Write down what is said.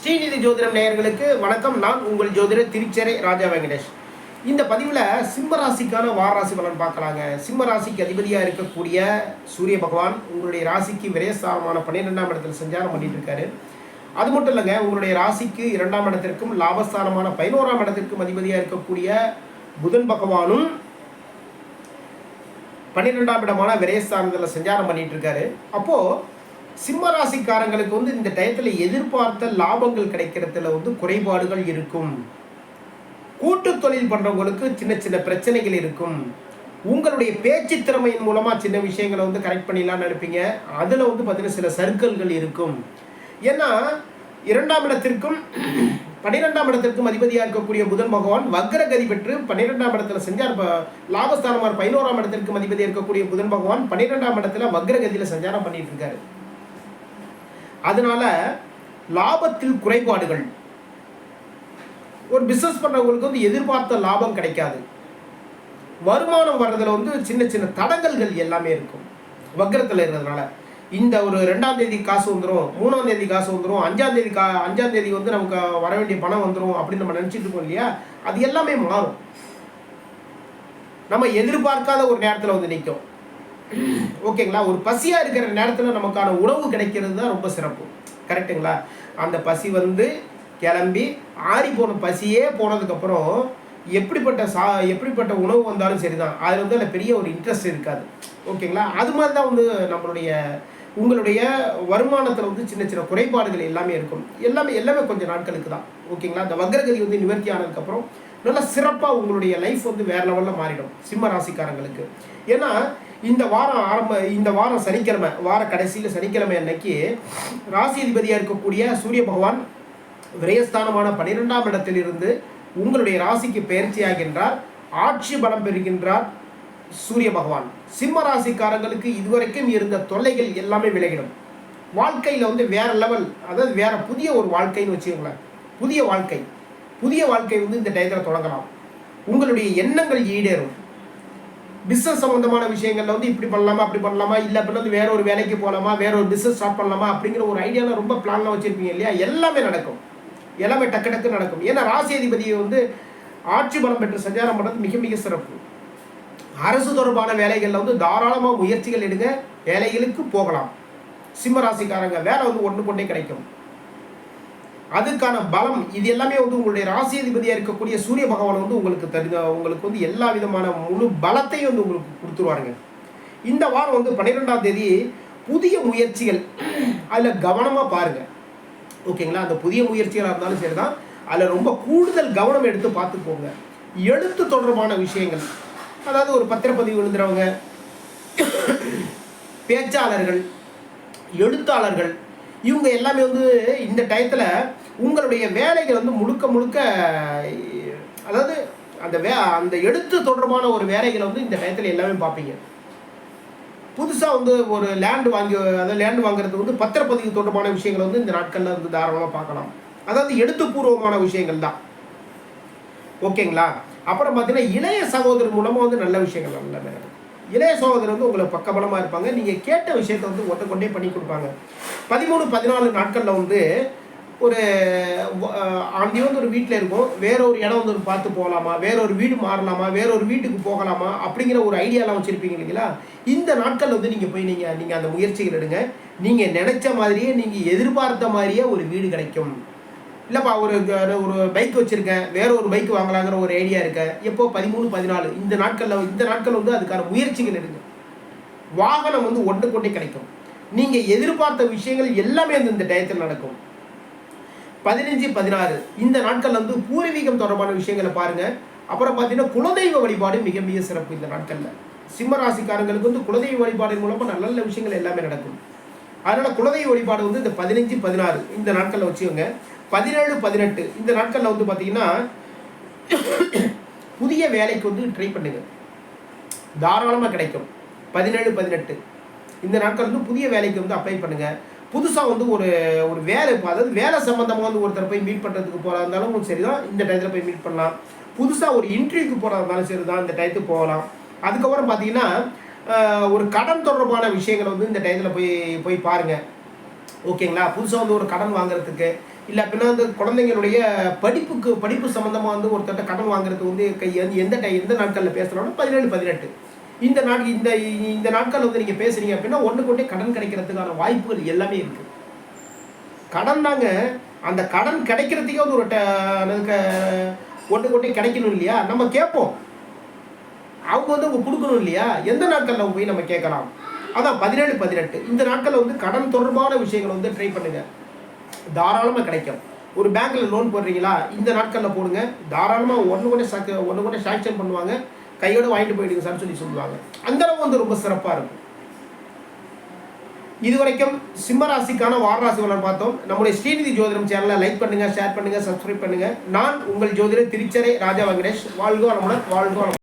ஸ்ரீநிதி ஜோதிடம் நேயர்களுக்கு வணக்கம். நான் உங்கள் ஜோதிடர் திருச்சேரை ராஜா வெங்கடேஷ். இந்த பதிவில் சிம்மராசிக்கான வாராசி பலன் பார்க்கலாங்க. சிம்மராசிக்கு அதிபதியாக இருக்கக்கூடிய சூரிய பகவான் உங்களுடைய ராசிக்கு விரயஸ்தானமான 12ஆம் இடத்துல சஞ்சாரம் பண்ணிட்டு இருக்காரு. அது மட்டும் இல்லைங்க, உங்களுடைய ராசிக்கு 2ஆம் இடத்திற்கும் லாபஸ்தானமான 11ஆம் இடத்திற்கும் அதிபதியாக இருக்கக்கூடிய புதன் பகவானும் 12ஆம் இடமான விரயஸ்தானத்தில் சஞ்சாரம் பண்ணிட்டு இருக்காரு. அப்போது சிம்ம ராசிக்காரங்களுக்கு இந்த டயத்தில் எதிர்பார்த்த லாபங்கள் கிடைக்கிறதுல குறைபாடுகள் இருக்கும். கூட்டு தொழில் பண்ணுறவங்களுக்கு சின்ன சின்ன பிரச்சனைகள் இருக்கும். உங்களுடைய பேச்சு திறமையின் மூலமாக சின்ன விஷயங்களை கரெக்ட் பண்ணிடலாம்னு நினைப்பீங்க. அதில் பார்த்தீங்கன்னா சில சர்க்கிள்கள் இருக்கும். ஏன்னா 2ஆம் இடத்திற்கும் 12ஆம் இடத்திற்கும் அதிபதியாக இருக்கக்கூடிய புதன் பகவான் வக்ரகதி பெற்று 12ஆம் இடத்துல செஞ்சார். லாபஸ்தானமான 11ஆம் இடத்திற்கும் அதிபதியாக இருக்கக்கூடிய புதன் பகவான் 12ஆம் இடத்துல வக்ரகதியில் சஞ்சாரம் பண்ணிட்டு இருக்காரு. அதனால லாபத்தில் குறைபாடுகள், ஒரு பிசினஸ் பண்றவங்களுக்கு எதிர்பார்த்த லாபம் கிடைக்காது. வருமானம் வர்றதுல சின்ன சின்ன தடங்கல்கள் எல்லாமே இருக்கும் வக்ரத்தில் இருக்கிறதுனால. இந்த ஒரு 2ஆம் தேதி காசு வந்துடும், 3ஆம் தேதி காசு வந்துடும், 5ஆம் தேதி நமக்கு வர வேண்டிய பணம் வந்துடும் அப்படின்னு நம்ம நினச்சிட்டு இருக்கோம் இல்லையா, அது எல்லாமே மாறும். நம்ம எதிர்பார்க்காத ஒரு நேரத்தில் நிற்கும். ஓகேங்களா? ஒரு பசியாக இருக்கிற நேரத்தில் நமக்கான உணவு கிடைக்கிறது தான் ரொம்ப சிறப்பு. கரெக்டுங்களா? அந்த பசி கிளம்பி ஆறி போன பசியே போனதுக்கப்புறம் எப்படிப்பட்ட உணவு வந்தாலும் சரி தான், அதில் அதில் பெரிய ஒரு இன்ட்ரெஸ்ட் இருக்காது. ஓகேங்களா? அது மாதிரி தான் உங்களுடைய வருமானத்தில் சின்ன சின்ன குறைபாடுகள் எல்லாமே இருக்கும். எல்லாமே கொஞ்சம் நாட்களுக்கு தான். ஓகேங்களா? அந்த வக்ரகதி நிவர்த்தி ஆனதுக்கப்புறம் நல்லா சிறப்பாக உங்களுடைய லைஃப் வேற லெவலில் மாறிடும் சிம்ம ராசிக்காரங்களுக்கு. ஏன்னா இந்த வாரம் சனிக்கிழமை, வார கடைசியில் சனிக்கிழமை அன்னைக்கு ராசி அதிபதியாக இருக்கக்கூடிய சூரிய பகவான் விரயஸ்தானமான 12ஆம் இடத்திலிருந்து உங்களுடைய ராசிக்கு பயிற்சியாகின்றார். ஆட்சி பலம் பெறுகின்றார் சூரிய பகவான். சிம்ம ராசிக்காரங்களுக்கு இதுவரைக்கும் இருந்த தொல்லைகள் எல்லாமே விலகிடும். வாழ்க்கையில் வேற லெவல், அதாவது வேற புதிய ஒரு வாழ்க்கைன்னு வச்சுக்கோங்களேன். புதிய வாழ்க்கை இந்த டயத்தில் தொடங்கலாம். உங்களுடைய எண்ணங்கள் ஈடேறும். பிஸ்னஸ் சம்மந்தமான விஷயங்கள்ல இப்படி பண்ணலாமா, அப்படி பண்ணலாமா, இல்லை அப்படின்னா வேற ஒரு வேலைக்கு போகலாமா, வேற ஒரு பிஸ்னஸ் ஸ்டார்ட் பண்ணலாமா அப்படிங்கிற ஒரு ஐடியாவில் ரொம்ப பிளான்லாம் வச்சுருப்பீங்க இல்லையா, எல்லாமே நடக்கும். எல்லாமே டக்கு நடக்கும். ஏன்னா ராசி அதிபதியை ஆட்சி பலம் பெற்று சஞ்சாரம் பண்ணுறது மிக மிக சிறப்பு. அரசு தொடர்பான வேலைகளில் தாராளமாக முயற்சிகள் எடுங்க, வேலைகளுக்கு போகலாம். சிம்ம ராசிக்காரங்க வேலை ஒன்று கொண்டே கிடைக்கும். அதுக்கான பலம் இது எல்லாமே உங்களுடைய ராசி அதிபதியாக இருக்கக்கூடிய சூரிய பகவான் உங்களுக்கு எல்லா விதமான முழு பலத்தையும் உங்களுக்கு கொடுத்துருவாருங்க. இந்த வாரம் 12ஆம் தேதி புதிய முயற்சிகள் அதில் கவனமாக பாருங்கள். ஓகேங்களா? அந்த புதிய முயற்சிகளாக இருந்தாலும் சரி தான், அதில் ரொம்ப கூடுதல் கவனம் எடுத்து பார்த்துக்கோங்க. எழுத்து தொடர்பான விஷயங்கள், அதாவது ஒரு பத்திரப்பதிவு எழுதுகிறவங்க, பேச்சாளர்கள், எழுத்தாளர்கள், இவங்க எல்லாமே இந்த டயத்தில் உங்களுடைய வேலைகள் முழுக்க அதாவது அந்த எழுத்து தொடர்பான ஒரு வேலைகளை இந்த டயத்தில் எல்லாமே பார்ப்பீங்க. புதுசாக ஒரு லேண்டு வாங்குறது பத்திரப்பதிவு தொடர்பான விஷயங்களை இந்த நாட்களில் தாராளமாக பார்க்கலாம். அதாவது எழுத்துப்பூர்வமான விஷயங்கள் தான். ஓகேங்களா? அப்புறம் பார்த்தீங்கன்னா இளைய சகோதரர் மூலமாக நல்ல விஷயங்கள் நல்லா நடக்கும். இளைய சகோதரர் உங்களுக்கு பக்கபலமாக இருப்பாங்க. நீங்கள் கேட்ட விஷயத்தை ஒட்டுக்கொண்டே பண்ணி கொடுப்பாங்க. 13-14 நாட்களில் ஒரு ஆண்டி ஒரு வீட்டில் இருக்கும், வேற ஒரு இடம் பார்த்து போகலாமா, வேற ஒரு வீடு மாறலாமா, வேற ஒரு வீட்டுக்கு போகலாமா அப்படிங்கிற ஒரு ஐடியாலாம் வச்சுருப்பீங்க இல்லைங்களா. இந்த நாட்கள் நீங்கள் போய் நீங்கள் அந்த முயற்சிகள் எடுங்க. நீங்கள் நினச்ச மாதிரியே, நீங்கள் எதிர்பார்த்த மாதிரியே ஒரு வீடு கிடைக்கும். இல்லைப்பா, ஒரு பைக் வச்சுருக்கேன், வேற ஒரு பைக் வாங்கலாங்கிற ஒரு ஐடியா இருக்கேன், எப்போ 13-14 இந்த நாட்கள் அதுக்கான முயற்சிகள் எடுங்க. வாகனம் ஒன்று கொண்டே கிடைக்கும். நீங்கள் எதிர்பார்த்த விஷயங்கள் எல்லாமே இந்த டயத்தில் நடக்கும். 15-16 இந்த நாட்கள் பூர்வீகம் தொடர்பான விஷயங்களை பாருங்கள். அப்புறம் பார்த்தீங்கன்னா குலதெய்வ வழிபாடு மிக மிக சிறப்பு. இந்த நாட்களில் சிம்ம ராசிக்காரங்களுக்கு குலதெய்வ வழிபாடு மூலமாக நல்ல நல்ல விஷயங்கள் எல்லாமே நடக்கும். அதனால் குலதெய்வ வழிபாடு இந்த 15-16 இந்த நாட்களில் வச்சுக்கோங்க. 17-18 இந்த நாட்களில் பார்த்தீங்கன்னா புதிய வேலைக்கு ட்ரை பண்ணுங்க, தாராளமாக கிடைக்கும். 17-18 இந்த நாட்கள் புதிய வேலைக்கு அப்ளை பண்ணுங்க. புதுசாக ஒரு வேலை, அதாவது வேலை சம்மந்தமாக ஒருத்தர் போய் மீட் பண்ணுறதுக்கு போகிறா இருந்தாலும் சரி தான், இந்த டயத்தில் போய் மீட் பண்ணலாம். புதுசாக ஒரு இன்டர்வியூக்கு போகிறதா இருந்தாலும் சரி தான், இந்த டயத்துக்கு போகலாம். அதுக்கப்புறம் பார்த்தீங்கன்னா ஒரு கடன் தொடர்பான விஷயங்களை இந்த டயத்தில் போய் பாருங்கள். ஓகேங்களா? புதுசாக ஒரு கடன் வாங்குறதுக்கு, இல்லை அப்படின்னா அந்த குழந்தைங்களுடைய படிப்பு சம்மந்தமாக வந்து ஒருத்தட்ட கடன் வாங்குறது வந்து எந்த நாட்களில் பேசுகிறோன்னா 17-18 இந்த நாட்களில் வந்து நீங்கள் பேசுகிறீங்க அப்படின்னா ஒன்றுக்கு கடன் கிடைக்கிறதுக்கான வாய்ப்புகள் எல்லாமே இருக்குது. கடன் தாங்க, அந்த கடன் கிடைக்கிறதுக்கே வந்து ஒன்றுக்கு கிடைக்கணும் இல்லையா, நம்ம கேட்போம், அவங்க வந்து அவங்க கொடுக்கணும் இல்லையா, எந்த நாட்களில் போய் நம்ம கேட்கலாம். அதான் 17-18 இந்த நாட்களில் வந்து கடன் தொடர்பான விஷயங்களை வந்து ட்ரை பண்ணுங்க, தாராளமாக கிடைக்கும். ஒரு பேங்க்கில் லோன் போடுறீங்களா, இந்த நாட்களில் போடுங்க, தாராளமாக ஒன்று கூட சாங்ஷன் பண்ணுவாங்க, கையோடு வாங்கிட்டு போயிடுங்க சார் சொல்லுவாங்க. அந்தளவு வந்து ரொம்ப சிறப்பாக இருக்கும். இதுவரைக்கும் சிம்மராசிக்கான வாரராசி பலன் பார்த்தோம். நம்முடைய ஸ்ரீநிதி ஜோதிடம் சேனலை லைக் பண்ணுங்க, ஷேர் பண்ணுங்க, சப்ஸ்கிரைப் பண்ணுங்க. நான் உங்கள் ஜோதிடர் திருச்சரை ராஜா வெங்கடேஷ். வாழ்க வளமுடன், வாழ்க வளமுடன்.